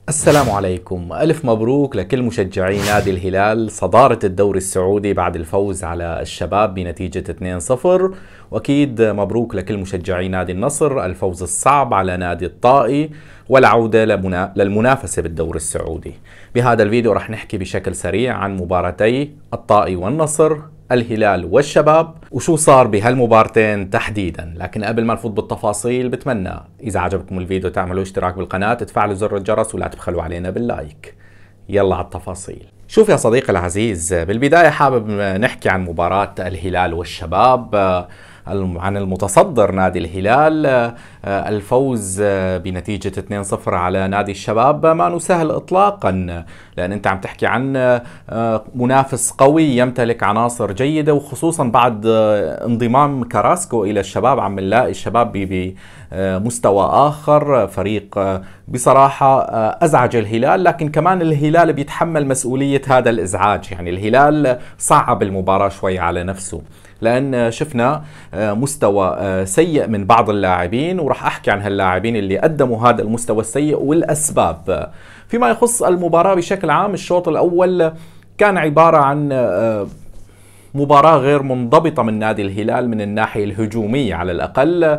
السلام عليكم، ألف مبروك لكل مشجعي نادي الهلال صدارة الدوري السعودي بعد الفوز على الشباب بنتيجة 2-0. وأكيد مبروك لكل مشجعي نادي النصر الفوز الصعب على نادي الطائي والعودة للمنافسة بالدوري السعودي. بهذا الفيديو رح نحكي بشكل سريع عن مباراتي الطائي والنصر، الهلال والشباب، وشو صار بهالمبارتين تحديدا. لكن قبل ما نفوت بالتفاصيل بتمنى إذا عجبكم الفيديو تعملوا اشتراك بالقناة، تفعلوا زر الجرس، ولا تبخلوا علينا باللايك. يلا على التفاصيل. شوف يا صديقي العزيز، بالبداية حابب نحكي عن مباراة الهلال والشباب، عن المتصدر نادي الهلال. الفوز بنتيجة 2-0 على نادي الشباب ما سهل إطلاقا، لأن أنت عم تحكي عن منافس قوي يمتلك عناصر جيدة، وخصوصا بعد انضمام كاراسكو إلى الشباب عم نلاقي الشباب بمستوى آخر. فريق بصراحة أزعج الهلال، لكن كمان الهلال بيتحمل مسؤولية هذا الإزعاج. يعني الهلال صعب المباراة شوي على نفسه، لأن شفنا مستوى سيء من بعض اللاعبين، ورح أحكي عن هاللاعبين اللي قدموا هذا المستوى السيء والأسباب. فيما يخص المباراة بشكل عام، الشوط الأول كان عبارة عن مباراة غير منضبطة من نادي الهلال من الناحية الهجومية على الأقل.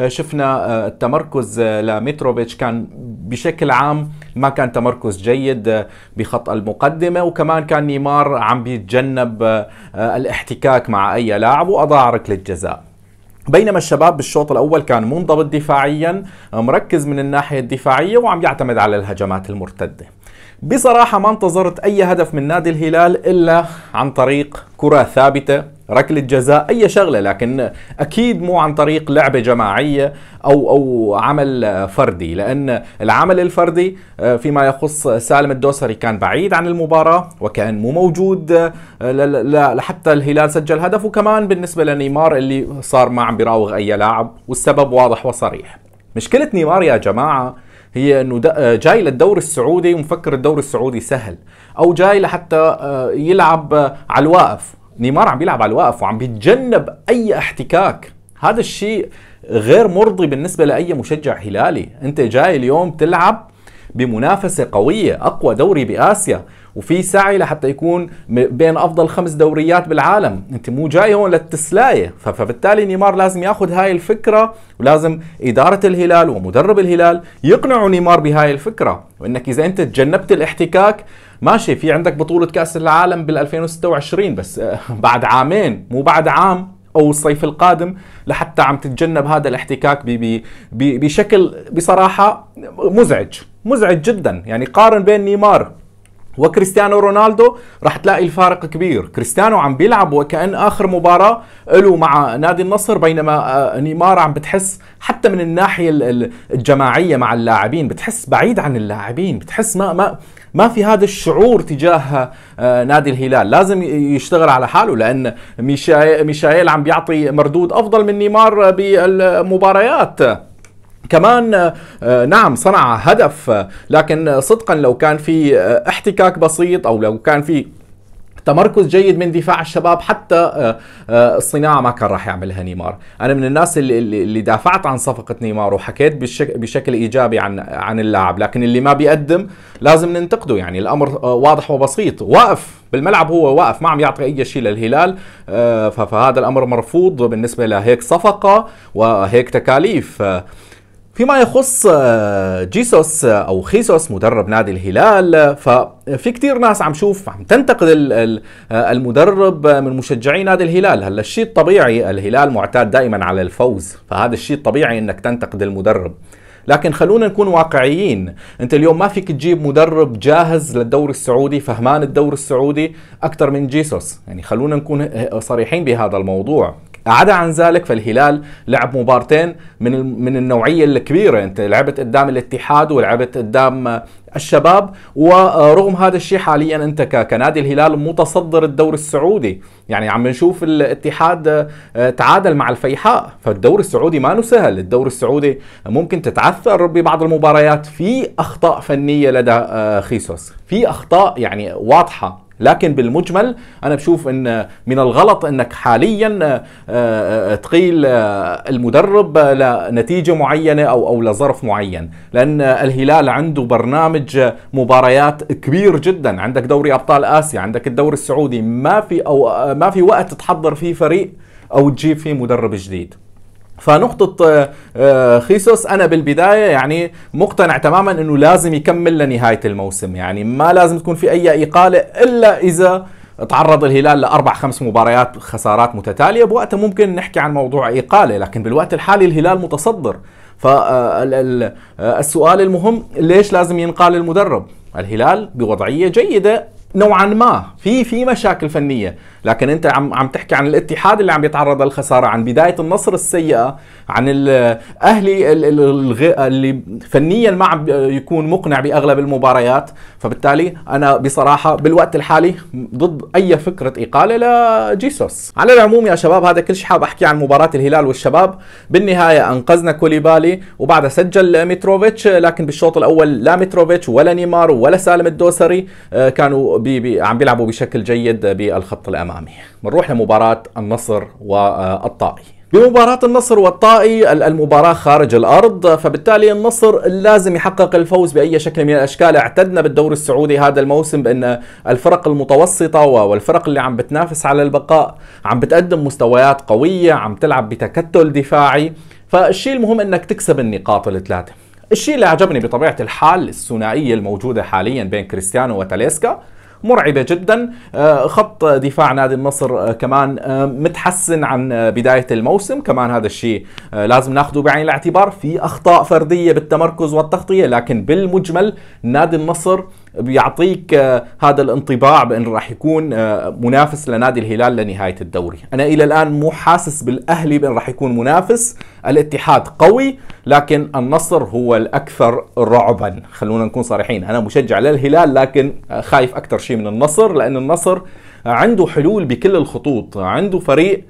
شفنا التمركز لمتروفيتش كان بشكل عام ما كان تمركز جيد بخط المقدمة، وكمان كان نيمار عم بيتجنب الاحتكاك مع أي لاعب وأضاع ركلة جزاء. بينما الشباب بالشوط الأول كان منضبط دفاعيا، مركز من الناحية الدفاعية وعم يعتمد على الهجمات المرتدة. بصراحة ما انتظرت أي هدف من نادي الهلال إلا عن طريق كرة ثابتة، ركلة جزاء، أي شغلة، لكن أكيد مو عن طريق لعبة جماعية أو عمل فردي، لأن العمل الفردي فيما يخص سالم الدوسري كان بعيد عن المباراة وكان مو موجود لحتى الهلال سجل هدف. وكمان بالنسبة لنيمار اللي صار ما عم بيراوغ أي لاعب، والسبب واضح وصريح. مشكلة نيمار يا جماعة هي انه جاي للدوري السعودي ومفكر الدوري السعودي سهل، او جاي لحتى يلعب على الواقف. نيمار عم بيلعب على الواقف وعم بيتجنب اي احتكاك. هذا الشيء غير مرضي بالنسبة لأي مشجع هلالي. انت جاي اليوم تلعب بمنافسة قوية، اقوى دوري بآسيا، وفي سعي لحتى يكون بين افضل 5 دوريات بالعالم. انت مو جاي هون للتسلاية. فبالتالي نيمار لازم ياخذ هاي الفكرة، ولازم إدارة الهلال ومدرب الهلال يقنعوا نيمار بهاي الفكرة، وانك اذا انت تجنبت الاحتكاك ماشي. في عندك بطولة كأس العالم بال2026 بس بعد عامين، مو بعد عام او الصيف القادم، لحتى عم تتجنب هذا الاحتكاك بشكل بصراحة مزعج جدا. يعني قارن بين نيمار وكريستيانو رونالدو راح تلاقي الفارق كبير. كريستيانو عم بيلعب وكأن آخر مباراة له مع نادي النصر، بينما نيمار عم بتحس حتى من الناحية الجماعية مع اللاعبين بتحس بعيد عن اللاعبين، بتحس ما في هذا الشعور تجاه نادي الهلال. لازم يشتغل على حاله، لأن ميشايل عم بيعطي مردود أفضل من نيمار بالمباريات. كمان نعم صنع هدف، لكن صدقا لو كان في احتكاك بسيط او لو كان في تمركز جيد من دفاع الشباب، حتى الصناعة ما كان راح يعملها نيمار. أنا من الناس اللي دافعت عن صفقة نيمار وحكيت بشكل إيجابي عن اللاعب، لكن اللي ما بيقدم لازم ننتقده. يعني الأمر واضح وبسيط، واقف بالملعب، هو واقف ما عم يعطي أي شيء للهلال. فهذا الأمر مرفوض بالنسبة لهيك صفقة وهيك تكاليف. فيما يخص جيسوس أو خيسوس مدرب نادي الهلال، ففي كتير ناس عم تنتقد المدرب من مشجعي نادي الهلال. هلا الشيء الطبيعي، الهلال معتاد دائما على الفوز، فهذا الشيء الطبيعي انك تنتقد المدرب. لكن خلونا نكون واقعيين، انت اليوم ما فيك تجيب مدرب جاهز للدوري السعودي، فهمان الدوري السعودي اكثر من جيسوس. يعني خلونا نكون صريحين بهذا الموضوع. عدا عن ذلك فالهلال لعب مبارتين من النوعية الكبيرة. انت لعبت قدام الاتحاد ولعبت قدام الشباب، ورغم هذا الشيء حاليا انت كنادي الهلال متصدر الدوري السعودي. يعني عم نشوف الاتحاد تعادل مع الفيحاء، فالدوري السعودي ما سهل. الدوري السعودي ممكن تتعثر ببعض المباريات. في اخطاء فنية لدى خيسوس، في اخطاء يعني واضحة لكن بالمجمل أنا بشوف أن من الغلط أنك حاليا تقيل المدرب لنتيجة معينة أو لظرف معين، لأن الهلال عنده برنامج مباريات كبير جدا. عندك دوري أبطال آسيا، عندك الدوري السعودي، ما في وقت تحضر فيه فريق أو تجيب فيه مدرب جديد. فنقطة خيسوس أنا بالبداية يعني مقتنع تماما أنه لازم يكمل لنهاية الموسم، يعني ما لازم تكون في أي إقالة إلا إذا تعرض الهلال ل4 5 مباريات خسارات متتالية، بوقتها ممكن نحكي عن موضوع إقالة، لكن بالوقت الحالي الهلال متصدر. فالسؤال المهم ليش لازم ينقال المدرب؟ الهلال بوضعية جيدة نوعا ما، في مشاكل فنيه، لكن انت عم تحكي عن الاتحاد اللي عم يتعرض للخساره، عن بدايه النصر السيئه، عن الاهلي اللي فنيا ما عم يكون مقنع باغلب المباريات. فبالتالي انا بصراحه بالوقت الحالي ضد اي فكره اقاله لجيسوس. على العموم يا شباب هذا كل شيء حاب احكي عن مباراه الهلال والشباب. بالنهايه انقذنا كوليبالي وبعدها سجل متروفيتش، لكن بالشوط الاول لا متروفيتش ولا نيمار ولا سالم الدوسري كانوا عم بيلعبوا بشكل جيد بالخط الامامي. بنروح لمباراة النصر والطائي. بمباراة النصر والطائي المباراة خارج الأرض، فبالتالي النصر لازم يحقق الفوز بأي شكل من الأشكال. اعتدنا بالدوري السعودي هذا الموسم بأن الفرق المتوسطة والفرق اللي عم بتنافس على البقاء عم بتقدم مستويات قوية، عم تلعب بتكتل دفاعي، فالشيء المهم أنك تكسب النقاط الثلاثة. الشيء اللي عجبني بطبيعة الحال الثنائية الموجودة حاليا بين كريستيانو وتاليسكا مرعبة جدا. خط دفاع نادي النصر كمان متحسن عن بداية الموسم، كمان هذا الشيء لازم ناخذه بعين الاعتبار. في أخطاء فردية بالتمركز والتغطية، لكن بالمجمل نادي النصر بيعطيك هذا الانطباع بأنه راح يكون منافس لنادي الهلال لنهاية الدوري. أنا إلى الآن مو حاسس بالأهلي بأنه راح يكون منافس. الاتحاد قوي، لكن النصر هو الأكثر رعبا. خلونا نكون صريحين، أنا مشجع للهلال لكن خايف أكثر شيء من النصر، لأن النصر عنده حلول بكل الخطوط، عنده فريق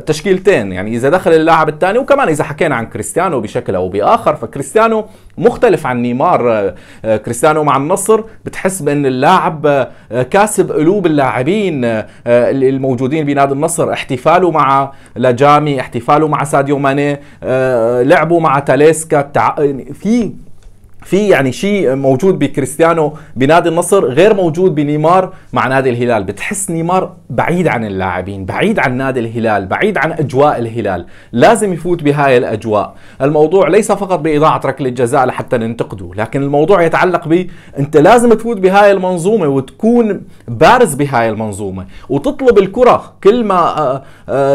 تشكيلتين، يعني إذا دخل اللاعب الثاني، وكمان إذا حكينا عن كريستيانو بشكل أو بآخر فكريستيانو مختلف عن نيمار. كريستيانو مع النصر بتحس بأن اللاعب كاسب قلوب اللاعبين الموجودين بنادي النصر. احتفاله مع لاجامي، احتفاله مع ساديو ماني، لعبه مع تاليسكا، في يعني شيء موجود بكريستيانو بنادي النصر غير موجود بنيمار مع نادي الهلال. بتحس نيمار بعيد عن اللاعبين، بعيد عن نادي الهلال، بعيد عن أجواء الهلال، لازم يفوت بهاي الأجواء. الموضوع ليس فقط بإضاعة ركلة جزاء لحتى ننتقده، لكن الموضوع يتعلق أنت لازم تفوت بهاي المنظومة وتكون بارز بهاي المنظومة وتطلب الكرة. كل ما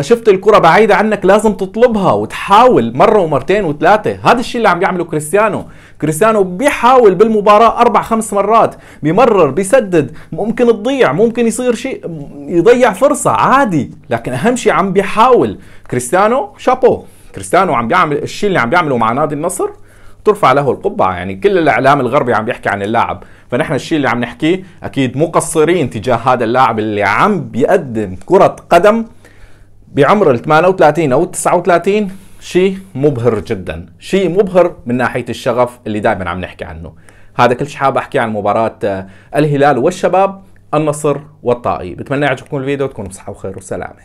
شفت الكرة بعيدة عنك لازم تطلبها وتحاول مرة ومرتين وثلاثة. هذا الشيء اللي عم يعمله كريستيانو بيحاول بالمباراة 4-5 مرات، بيمرر، بيسدد، ممكن تضيع، ممكن يصير شيء يضيع فرصة عادي، لكن أهم شيء عم بيحاول. كريستيانو شابو، كريستيانو عم بيعمل الشيء اللي عم بيعمله مع نادي النصر ترفع له القبعة. يعني كل الإعلام الغربي عم بيحكي عن اللاعب، فنحن الشيء اللي عم نحكيه أكيد مقصرين تجاه هذا اللاعب اللي عم بيقدم كرة قدم بعمر ال 38 أو 39. شيء مبهر جدا، شيء مبهر من ناحية الشغف اللي دائما عم نحكي عنه. هذا كل شيء حاب احكي عن مباراة الهلال والشباب، النصر والطائي. بتمنى يعجبكم الفيديو، تكونوا بصحة وخير وسلامة.